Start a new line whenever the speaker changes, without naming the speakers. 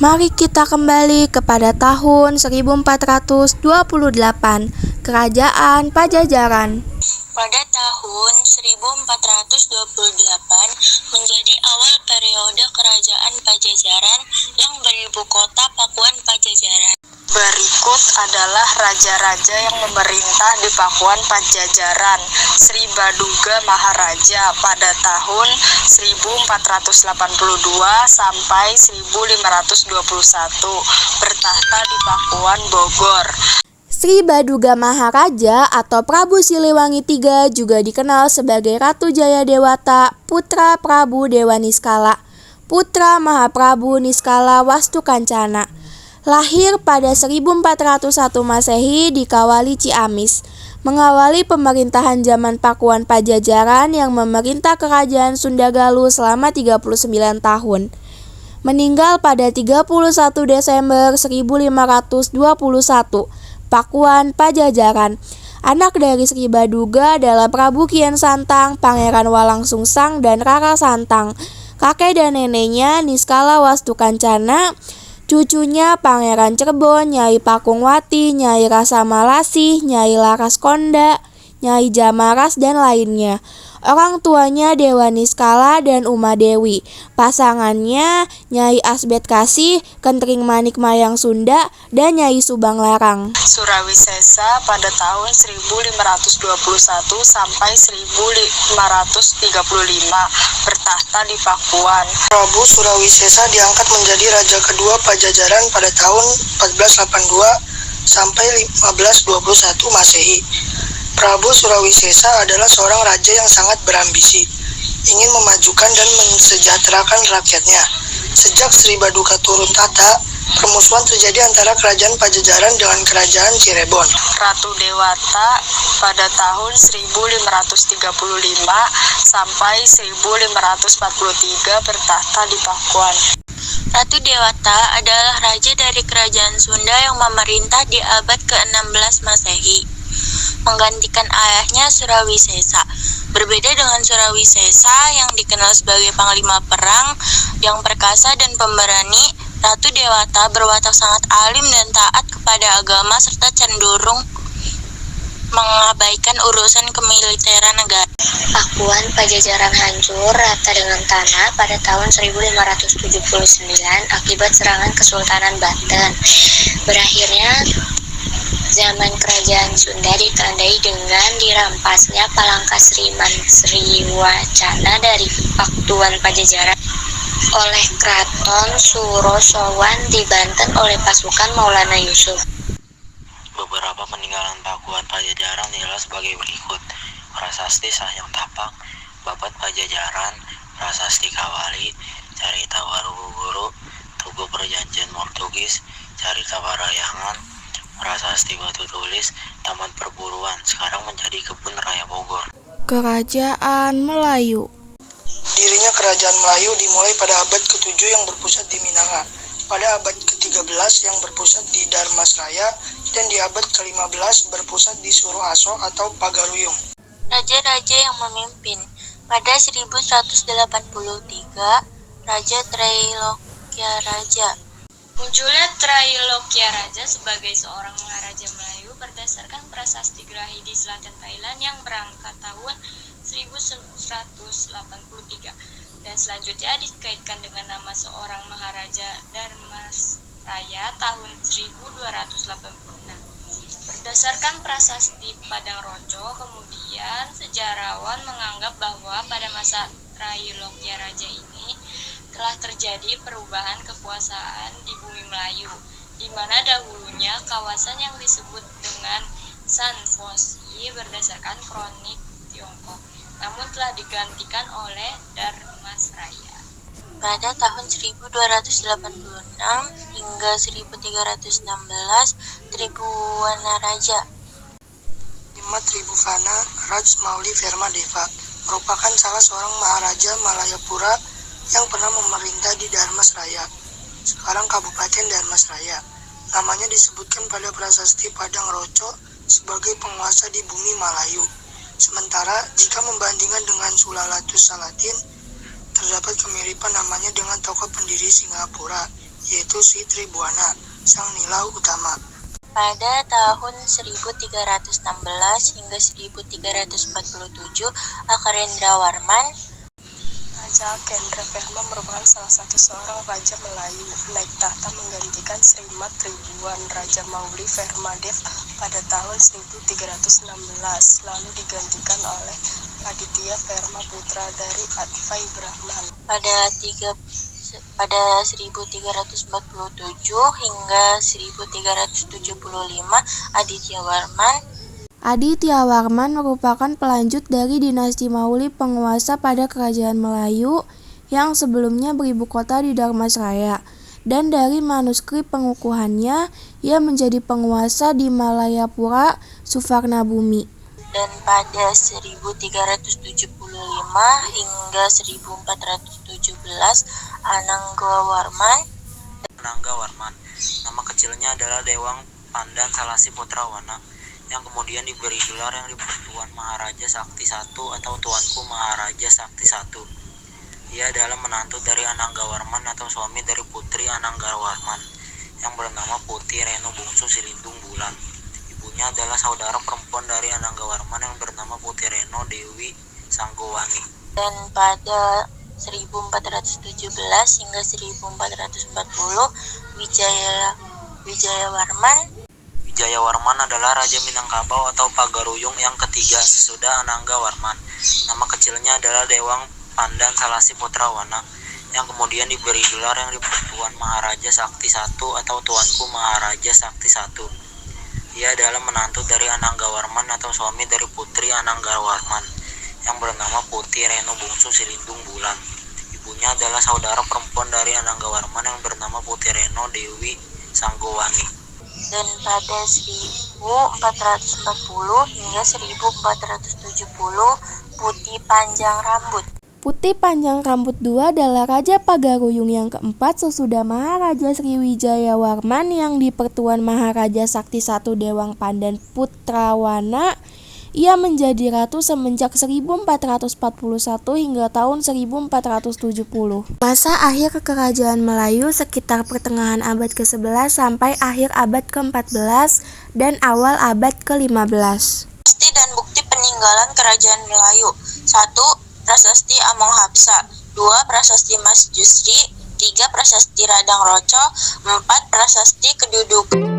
Mari kita kembali kepada tahun 1428, Kerajaan Pajajaran.
Pada tahun 1428 menjadi awal periode Kerajaan Pajajaran yang beribu kota Pakuan Pajajaran. Berikut adalah raja-raja yang memerintah di Pakuan Pajajaran. Sri Baduga Maharaja pada tahun 1482 sampai 1521 bertahta di Pakuan Bogor.
Sri Baduga Maharaja atau Prabu Siliwangi III juga dikenal sebagai Ratu Jayadewata, putra Prabu Dewa Niskala, putra Mahaprabu Niskala Wastukancana. Lahir pada 1401 Masehi di Kawali Ciamis, mengawali pemerintahan zaman Pakuan Pajajaran yang memerintah Kerajaan Sunda Galuh selama 39 tahun. Meninggal pada 31 Desember 1521, Pakuan Pajajaran. Anak dari Sri Baduga adalah Prabu Kian Santang, Pangeran Walangsungsang, dan Rara Santang. Kakek dan neneknya Niskala Wastukancana, cucunya Pangeran Cirebon, Nyai Pakungwati, Nyai Rasa Malasih, Nyai Laras Konda, Nyai Jamaras, dan lainnya. Orang tuanya Dewa Niskala dan Uma Dewi. Pasangannya Nyai Asbet Kasih, Kentring Manik Mayang Sunda, dan Nyai Subang Larang.
Surawisesa pada tahun 1521 sampai 1535 bertahta di Pakuan.
Prabu Surawisesa diangkat menjadi raja kedua Pajajaran pada tahun 1482 sampai 1521 Masehi. Prabu Surawisesa adalah seorang raja yang sangat berambisi, ingin memajukan dan mensejahterakan rakyatnya. Sejak Sri Baduga turun tahta, permusuhan terjadi antara Kerajaan Pajajaran dengan Kerajaan Cirebon.
Ratu Dewata pada tahun 1535 sampai 1543 bertahta di Pakuan. Ratu Dewata adalah raja dari Kerajaan Sunda yang memerintah di abad ke-16 Masehi, menggantikan ayahnya Surawisesa. Berbeda dengan Surawisesa yang dikenal sebagai panglima perang yang perkasa dan pemberani, Ratu Dewata berwatak sangat alim dan taat kepada agama serta cenderung mengabaikan urusan kemiliteran negara.
Pakuan Pajajaran hancur rata dengan tanah pada tahun 1579 akibat serangan Kesultanan Banten. Berakhirnya zaman Kerajaan Sunda ditandai dengan dirampasnya Palangka Sriwacana dari Pakuan Pajajaran oleh Kraton Surosowan di Banten oleh pasukan Maulana Yusuf.
Beberapa peninggalan Pakuan Pajajaran ialah sebagai berikut: Prasasti Sahyang Tapak, Babat Pajajaran, Prasasti Kawali, Carita Waruguru, Tugu Perjanjian Portugis, Carita Parayangan, Prasasti Batu Tulis, Taman Perburuan, sekarang menjadi Kebun Raya Bogor.
Kerajaan Melayu.
Dirinya Kerajaan Melayu dimulai pada abad ke-7 yang berpusat di Minanga, pada abad ke-13 yang berpusat di Darmasraya, dan di abad ke-15 berpusat di Suruh Aso atau Pagaruyung.
Raja-raja yang memimpin. Pada 1183, Raja Trailokya Raja. Munculnya Trailokya Raja sebagai seorang maharaja Melayu berdasarkan prasasti Grahi di selatan Thailand yang berangkat tahun 1183 dan selanjutnya dikaitkan dengan nama seorang maharaja Darmasraya tahun 1286. Berdasarkan prasasti Padang Roco, kemudian sejarawan menganggap bahwa pada masa Trailokya Raja ini telah terjadi perubahan kekuasaan di bumi Melayu, di mana dahulunya kawasan yang disebut dengan Sanfosi berdasarkan kronik Tiongkok, namun telah digantikan oleh Darmasraya. Pada tahun 1286 hingga 1316, Tribhuwanaraja
Lima Tribhuvana Raj Mauli Verma Deva merupakan salah seorang maharaja Malayapura yang pernah memerintah di Darmasraya, sekarang Kabupaten Darmasraya. Namanya disebutkan pada prasasti Padang Roco sebagai penguasa di bumi Malayu. Sementara jika membandingkan dengan Sulalatus Salatin, terdapat kemiripan namanya dengan tokoh pendiri Singapura, yaitu Si Tribhuwana, sang Nilau utama.
Pada tahun 1316 hingga 1347, Akarendrawarman,
Raja Kendra merupakan salah satu seorang Raja Melayu naik tahta menggantikan Srimat Tribhuwan Raja Mauri Vermadev pada tahun 1316, lalu digantikan oleh Aditya Verma putra dari Atifa Brahman.
Pada 1347 hingga 1375,
Aditya Warman merupakan pelanjut dari dinasti Mauli penguasa pada kerajaan Melayu yang sebelumnya beribu kota di Dharmasraya, dan dari manuskrip pengukuhannya ia menjadi penguasa di Malayapura, Suvarnabhumi.
Dan pada 1375 hingga 1417, Ananggawarman,
nama kecilnya adalah Dewang Pandan Salasi Putra Wana, yang kemudian diberi gelar yang Tuan Maharaja Sakti I atau Tuanku Maharaja Sakti I. Ia adalah menantu dari Ananggawarman atau suami dari Putri Ananggawarman yang bernama Putih Reno Bungsu Silindung Bulan. Ibunya adalah saudara perempuan dari Ananggawarman yang bernama Putih Reno Dewi Sanggowani.
Dan pada 1417 hingga 1440,
Wijayawarman adalah Raja Minangkabau atau Pagaruyung yang ketiga sesudah Ananggawarman. Nama kecilnya adalah Dewang Pandan Salasi Putra Wana, yang kemudian diberi gelar yang Tuan Maharaja Sakti I atau Tuanku Maharaja Sakti I. Ia adalah menantu dari Ananggawarman atau suami dari Putri Ananggawarman yang bernama Putih Reno Bungsu Silindung Bulan. Ibunya adalah saudara perempuan dari Ananggawarman yang bernama Putih Reno Dewi Sanggowani.
Dan pada 1440 hingga 1470, Putih Panjang Rambut.
Putih Panjang Rambut II adalah Raja Pagaruyung yang keempat sesudah Maharaja Sriwijayawarman yang dipertuan Maharaja Sakti I Dewang Pandan Putrawana. Ia menjadi ratu semenjak 1441 hingga tahun 1470. Masa akhir kerajaan Melayu sekitar pertengahan abad ke-11 sampai akhir abad ke-14 dan awal abad ke-15.
Prasasti dan bukti peninggalan kerajaan Melayu. 1. Prasasti Among Hapsa. 2. Prasasti Mas Jusri. 3. Prasasti Radang Roco. 4. Prasasti Kedudukan